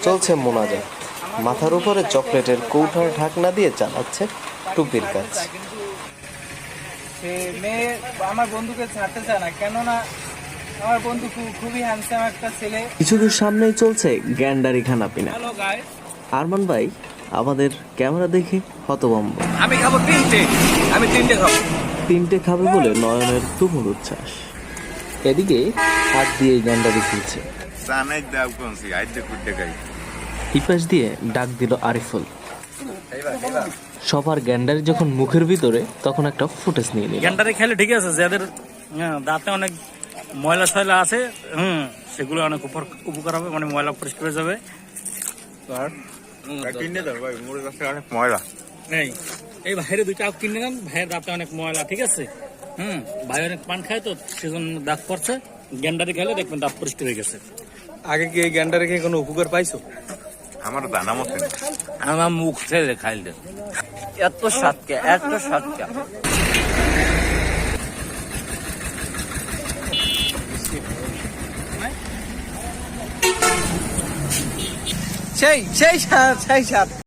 চলছে মোনাজাত। মাথার উপরে চকলেটের কৌটার ঢাকনা দিয়ে চালাচ্ছে টুপির কাজ। সে মেয়ে আমার বন্ধুকে ছাড়তে চায় না, কেননা আমার বন্ধু খুবই হ্যান্ডসাম একটা ছেলে। কিছু দূর সামনেই চলছে গ্যান্ডারি খানা পিনা। হ্যালো গাইস, আরমান ভাই আমাদের ক্যামেরা দেখে হতভম্ব। আমি খাবো তিনটে খাবো। তিনটে খাবে বলে নয়নের তুমুল উচ্ছ্বাস। এদিকে হাত দিয়ে গ্যান্ডারি খুলছে। ইপাশ দিয়ে ডাক দিল আরিফুল। সবার গ্যান্ডারি যখন মুখের ভিতরে তখন একটা ফুটেজ নিয়ে নিল। গ্যান্ডারি খেলে ঠিক আছে, যাদের দাঁতে অনেক ময়লা সয়লা আছে, সেগুলো অনেক উপকার হবে, মানে ময়লা পরিষ্কার হয়ে যাবে। ময়লা নেই এই ভাইয়ের দুইটা কিনে নেন, ভাইয়ের দাঁতে অনেক ময়লা, ঠিক আছে। ভাই অনেক পান খায় তো সেজন্য দাঁত পড়ছে। গ্যান্ডারি খেলে দেখবেন দাঁত পরিষ্কার হয়ে গেছে। আগে কি এই গ্যান্ডারে খেয়ে কোনো উপকার পাইছো? আমার দানা মতো আমার মুখ ছেড়ে খাইলে এত সাতকে সেই স্বাদ